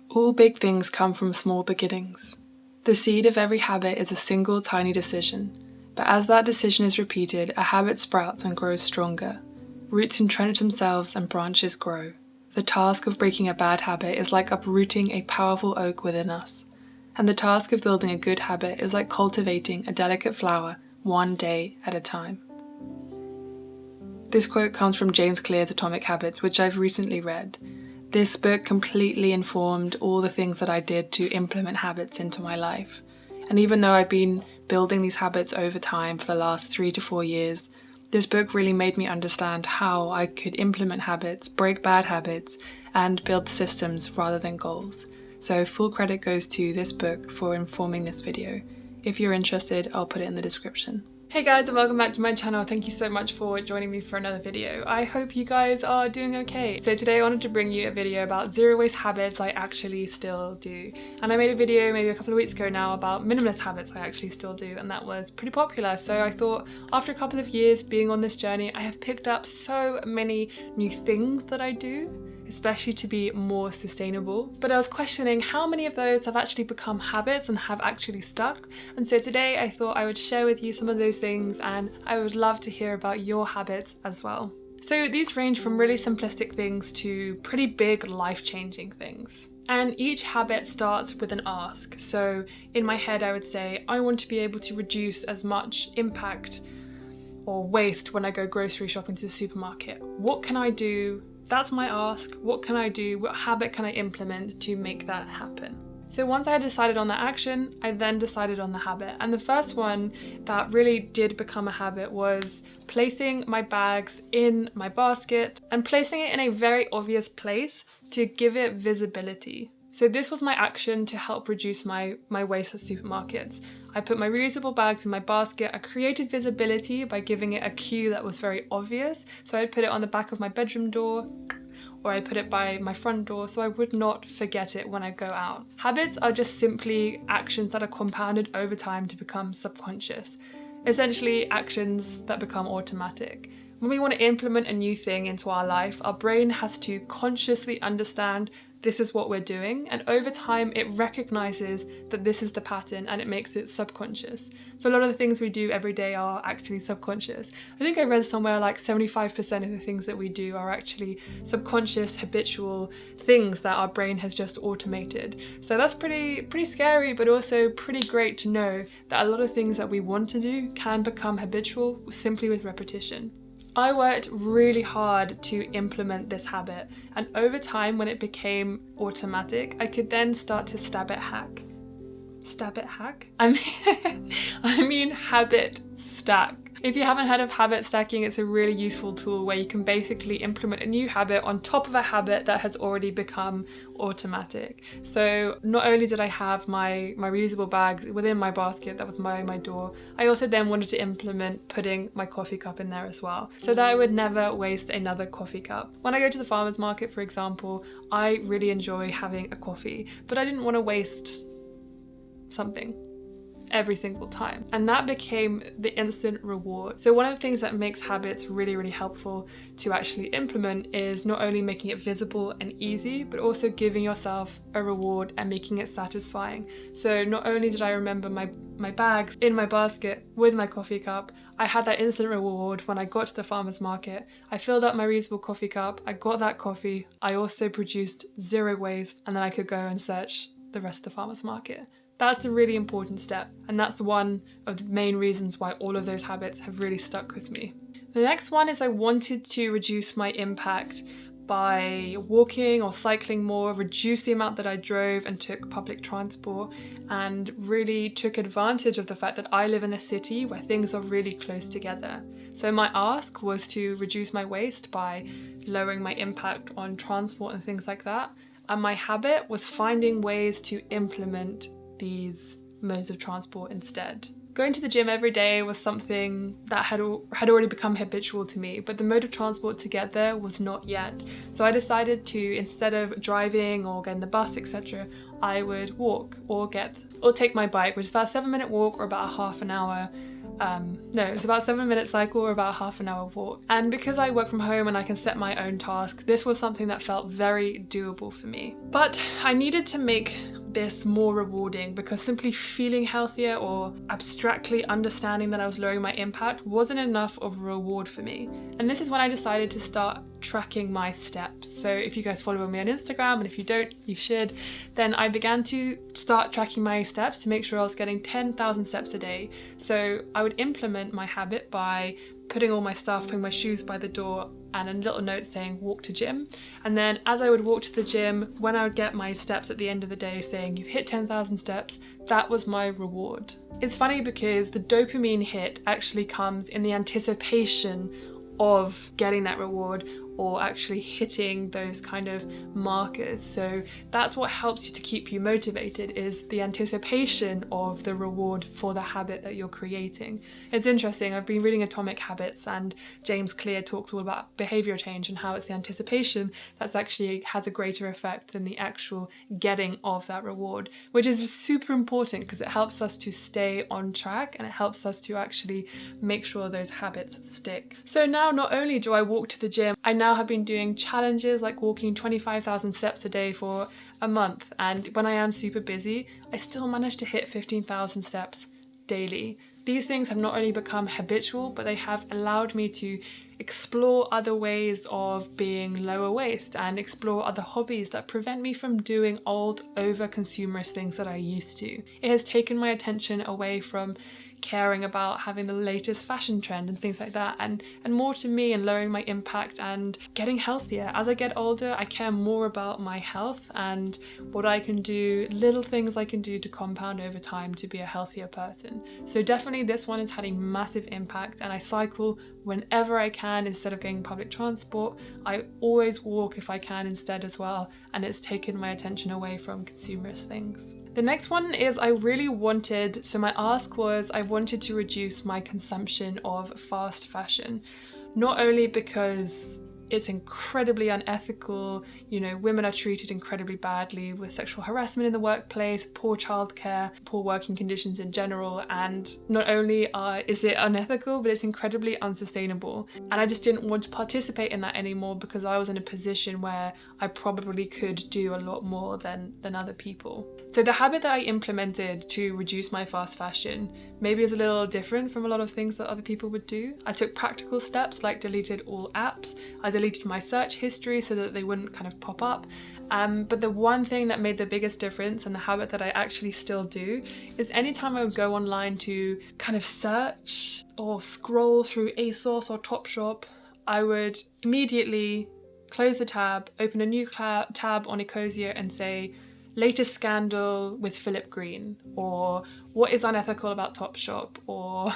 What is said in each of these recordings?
All big things come from small beginnings. The seed of every habit is a single tiny decision, but as that decision is repeated, a habit sprouts and grows stronger. Roots entrench themselves and branches grow. The task of breaking a bad habit is like uprooting a powerful oak within us, and the task of building a good habit is like cultivating a delicate flower one day at a time. This quote comes from James Clear's Atomic Habits, which I've recently read. This book completely informed all the things that I did to implement habits into my life. And even though I've been building these habits over time for the last 3 to 4 years, this book really made me understand how I could implement habits, break bad habits, and build systems rather than goals. So full credit goes to this book for informing this video. If you're interested, I'll put it in the description. Hey guys, and welcome back to my channel. Thank you so much for joining me for another video. I hope you guys are doing okay. So today I wanted to bring you a video about zero waste habits I actually still do. And I made a video maybe a couple of weeks ago now about minimalist habits I actually still do, and that was pretty popular. So I thought after a couple of years being on this journey, I have picked up so many new things that I do, especially to be more sustainable. But I was questioning how many of those have actually become habits and have actually stuck. And so today I thought I would share with you some of those things, and I would love to hear about your habits as well. So these range from really simplistic things to pretty big life-changing things. And each habit starts with an ask. So in my head I would say, I want to be able to reduce as much impact or waste when I go grocery shopping to the supermarket. What can I do? That's my ask. What can I do? What habit can I implement to make that happen? So once I had decided on that action, I then decided on the habit. And the first one that really did become a habit was placing my bags in my basket and placing it in a very obvious place to give it visibility. So this was my action to help reduce my waste at supermarkets. I put my reusable bags in my basket. I created visibility by giving it a cue that was very obvious. So I'd put it on the back of my bedroom door, or I put it by my front door so I would not forget it when I go out. Habits are just simply actions that are compounded over time to become subconscious. Essentially actions that become automatic. When we want to implement a new thing into our life, our brain has to consciously understand this is what we're doing, and over time it recognizes that this is the pattern and it makes it subconscious. So a lot of the things we do every day are actually subconscious. I think I read somewhere like 75% of the things that we do are actually subconscious, habitual things that our brain has just automated. So that's pretty scary, but also pretty great to know that a lot of things that we want to do can become habitual simply with repetition. I worked really hard to implement this habit, and over time when it became automatic, I could then start to stab it hack? I mean habit stack. If you haven't heard of habit stacking, it's a really useful tool where you can basically implement a new habit on top of a habit that has already become automatic. So not only did I have my reusable bag within my basket that was by my door, I also then wanted to implement putting my coffee cup in there as well, so that I would never waste another coffee cup. When I go to the farmer's market, for example, I really enjoy having a coffee, but I didn't want to waste something every single time, and that became the instant reward. So one of the things that makes habits really helpful to actually implement is not only making it visible and easy, but also giving yourself a reward and making it satisfying. So not only did I remember my bags in my basket with my coffee cup, I had that instant reward when I got to the farmer's market. I filled up my reusable coffee cup, I got that coffee, I also produced zero waste, and then I could go and search the rest of the farmer's market. That's a really important step, and that's one of the main reasons why all of those habits have really stuck with me. The next one is I wanted to reduce my impact by walking or cycling more, reduce the amount that I drove and took public transport, and really took advantage of the fact that I live in a city where things are really close together. So my ask was to reduce my waste by lowering my impact on transport and things like that, and my habit was finding ways to implement these modes of transport instead. Going to the gym every day was something that had already become habitual to me, but the mode of transport to get there was not yet. So I decided to, instead of driving or getting the bus, etc., I would walk or take my bike, which is about a 7-minute walk or about a half an hour it's about a 7-minute cycle or about a half an hour walk. And because I work from home and I can set my own task, this was something that felt very doable for me. But I needed to make this more rewarding, because simply feeling healthier or abstractly understanding that I was lowering my impact wasn't enough of a reward for me. And this is when I decided to start tracking my steps. So if you guys follow me on Instagram, and if you don't, you should, then I began to start tracking my steps to make sure I was getting 10,000 steps a day. So I would implement my habit by putting all my stuff, putting my shoes by the door, and a little note saying walk to gym. And then as I would walk to the gym, when I would get my steps at the end of the day saying you've hit 10,000 steps, that was my reward. It's funny because the dopamine hit actually comes in the anticipation of getting that reward or actually hitting those kind of markers. So that's what helps you to keep you motivated, is the anticipation of the reward for the habit that you're creating. It's interesting, I've been reading Atomic Habits, and James Clear talks all about behavior change and how it's the anticipation that's actually has a greater effect than the actual getting of that reward, which is super important because it helps us to stay on track and it helps us to actually make sure those habits stick. So now not only do I walk to the gym, I now have been doing challenges like walking 25,000 steps a day for a month, and when I am super busy, I still manage to hit 15,000 steps daily. These things have not only become habitual, but they have allowed me to explore other ways of being lower waste and explore other hobbies that prevent me from doing old over-consumerist things that I used to. It has taken my attention away from caring about having the latest fashion trend and things like that, and more to me and lowering my impact and getting healthier. As I get older, I care more about my health and what I can do, little things I can do to compound over time to be a healthier person. So definitely this one has had a massive impact, and I cycle whenever I can instead of going public transport. I always walk if I can instead as well, and it's taken my attention away from consumerist things. The next one is I wanted to reduce my consumption of fast fashion, not only because it's incredibly unethical, women are treated incredibly badly with sexual harassment in the workplace, poor childcare, poor working conditions in general, and not only is it unethical, but it's incredibly unsustainable. And I just didn't want to participate in that anymore because I was in a position where I probably could do a lot more than other people. So the habit that I implemented to reduce my fast fashion maybe is a little different from a lot of things that other people would do. I took practical steps like deleted all apps. I deleted my search history so that they wouldn't kind of pop up. But the one thing that made the biggest difference, and the habit that I actually still do, is anytime I would go online to kind of search or scroll through ASOS or Topshop, I would immediately close the tab, open a new tab on Ecosia and say, latest scandal with Philip Green, or what is unethical about Topshop, or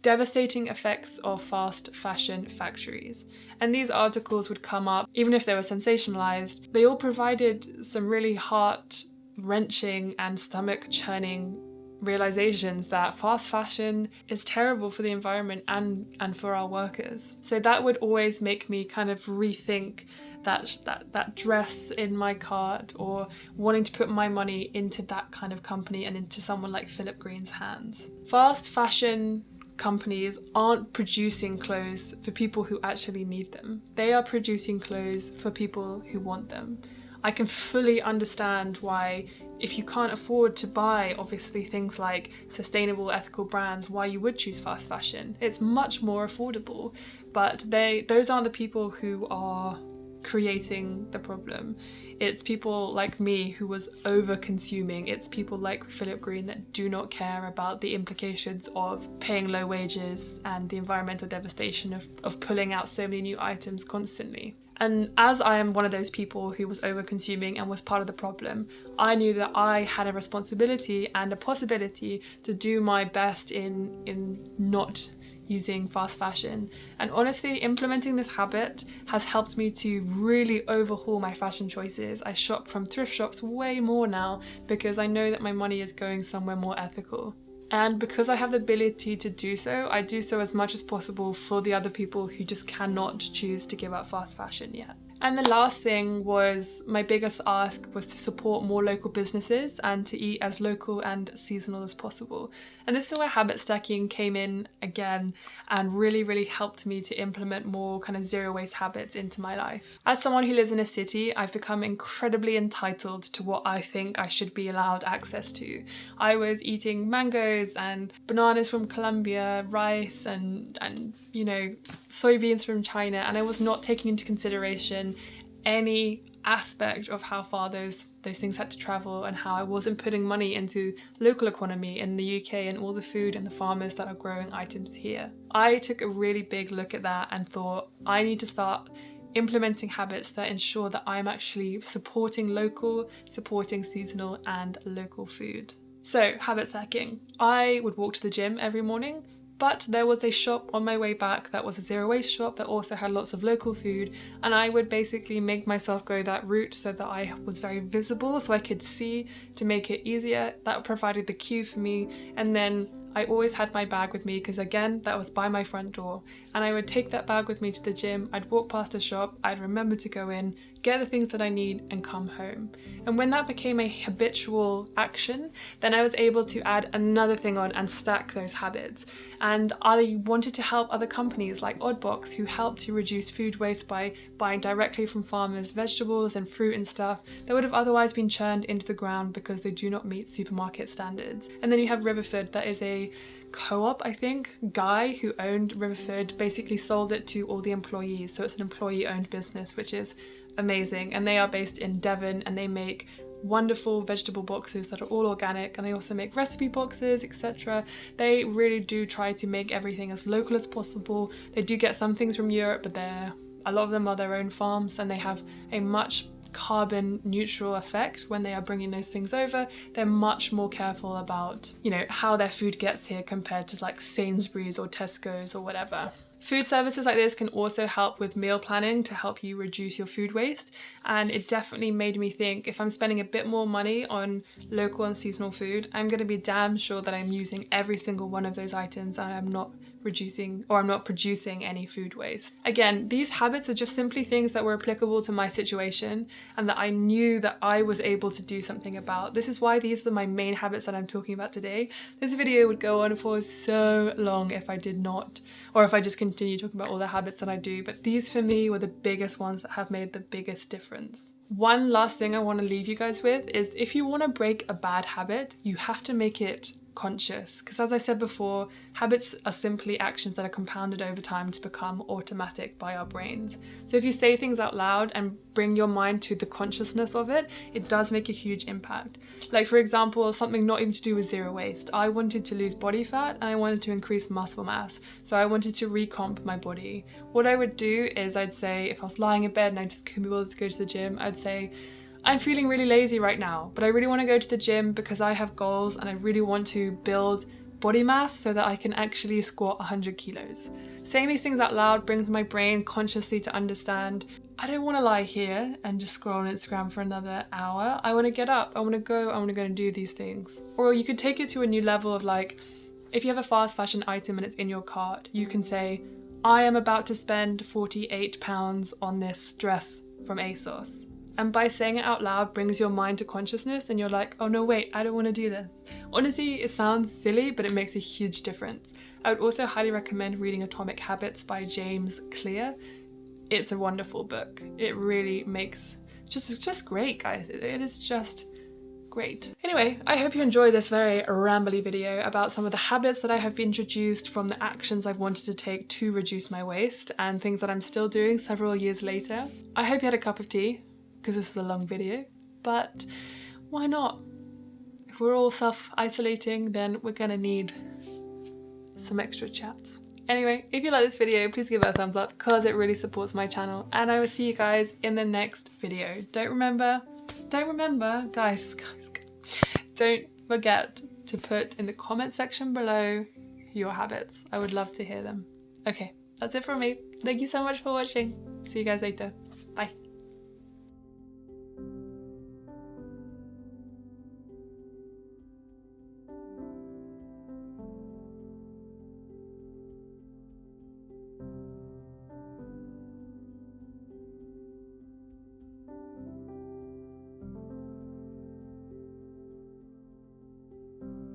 devastating effects of fast fashion factories. And these articles would come up, even if they were sensationalized. They all provided some really heart-wrenching and stomach-churning realizations that fast fashion is terrible for the environment and for our workers. So that would always make me kind of rethink that dress in my cart, or wanting to put my money into that kind of company and into someone like Philip Green's hands. Fast fashion companies aren't producing clothes for people who actually need them. They are producing clothes for people who want them. I can fully understand why, if you can't afford to buy obviously things like sustainable, ethical brands, why you would choose fast fashion. It's much more affordable, but those aren't the people who are creating the problem. It's people like me who was over consuming. It's people like Philip Green that do not care about the implications of paying low wages and the environmental devastation of pulling out so many new items constantly. And as I am one of those people who was over consuming and was part of the problem, I knew that I had a responsibility and a possibility to do my best in not using fast fashion. And honestly, implementing this habit has helped me to really overhaul my fashion choices. I shop from thrift shops way more now because I know that my money is going somewhere more ethical. And because I have the ability to do so, I do so as much as possible for the other people who just cannot choose to give up fast fashion yet. And the last thing was, my biggest ask was to support more local businesses and to eat as local and seasonal as possible. And this is where habit stacking came in again and really helped me to implement more kind of zero waste habits into my life. As someone who lives in a city, I've become incredibly entitled to what I think I should be allowed access to. I was eating mangoes and bananas from Colombia, rice and you know, soybeans from China, and I was not taking into consideration any aspect of how far those things had to travel and how I wasn't putting money into local economy in the UK and all the food and the farmers that are growing items here. I took a really big look at that and thought, I need to start implementing habits that ensure that I'm actually supporting local, supporting seasonal and local food. So, habit stacking. I would walk to the gym every morning, but there was a shop on my way back that was a zero waste shop that also had lots of local food, and I would basically make myself go that route so that I was very visible so I could see to make it easier. That provided the cue for me, and then I always had my bag with me because again, that was by my front door, and I would take that bag with me to the gym. I'd walk past the shop, I'd remember to go in, get the things that I need and come home. And when that became a habitual action, then I was able to add another thing on and stack those habits. And I wanted to help other companies like Oddbox, who help to reduce food waste by buying directly from farmers vegetables and fruit and stuff that would have otherwise been churned into the ground because they do not meet supermarket standards. And then you have Riverford, that is a co-op, I think, guy who owned Riverford basically sold it to all the employees. So it's an employee owned business, which is amazing. And they are based in Devon, and they make wonderful vegetable boxes that are all organic, and they also make recipe boxes, etc. They really do try to make everything as local as possible. They do get some things from Europe, but a lot of them are their own farms, and they have a much carbon neutral effect when they are bringing those things over. They're much more careful about, you know, how their food gets here compared to like Sainsbury's or Tesco's or whatever. Food services like this can also help with meal planning to help you reduce your food waste, and it definitely made me think, if I'm spending a bit more money on local and seasonal food, I'm going to be damn sure that I'm using every single one of those items and I'm not producing any food waste. Again, these habits are just simply things that were applicable to my situation and that I knew that I was able to do something about. This is why these are my main habits that I'm talking about today. This video would go on for so long if I did not, or if I just continue talking about all the habits that I do, but these for me were the biggest ones that have made the biggest difference. One last thing I want to leave you guys with is, if you want to break a bad habit, you have to make it conscious, because as I said before, habits are simply actions that are compounded over time to become automatic by our brains. So if you say things out loud and bring your mind to the consciousness of it, it does make a huge impact. Like, for example, something not even to do with zero waste. I wanted to lose body fat and I wanted to increase muscle mass, so I wanted to recomp my body. What I would do is, I'd say, if I was lying in bed and I just couldn't be able to go to the gym, I'd say, I'm feeling really lazy right now, but I really want to go to the gym because I have goals and I really want to build body mass so that I can actually squat 100 kilos. Saying these things out loud brings my brain consciously to understand, I don't want to lie here and just scroll on Instagram for another hour. I want to get up, I want to go and do these things. Or you could take it to a new level of, like, if you have a fast fashion item and it's in your cart, you can say, I am about to spend £48 on this dress from ASOS. And by saying it out loud brings your mind to consciousness, and you're like, oh no, wait, I don't want to do this. Honestly, it sounds silly, but it makes a huge difference. I would also highly recommend reading Atomic Habits by James Clear. It's a wonderful book. It really makes, it's just great, guys. It is just great. Anyway, I hope you enjoyed this very rambly video about some of the habits that I have introduced from the actions I've wanted to take to reduce my waste, and things that I'm still doing several years later. I hope you had a cup of tea, because this is a long video, but why not? If we're all self-isolating, then we're gonna need some extra chats. Anyway, if you like this video, please give it a thumbs up because it really supports my channel, and I will see you guys in the next video. Don't forget to put in the comment section below your habits. I would love to hear them. Okay, that's it from me. Thank you so much for watching. See you guys later. Bye.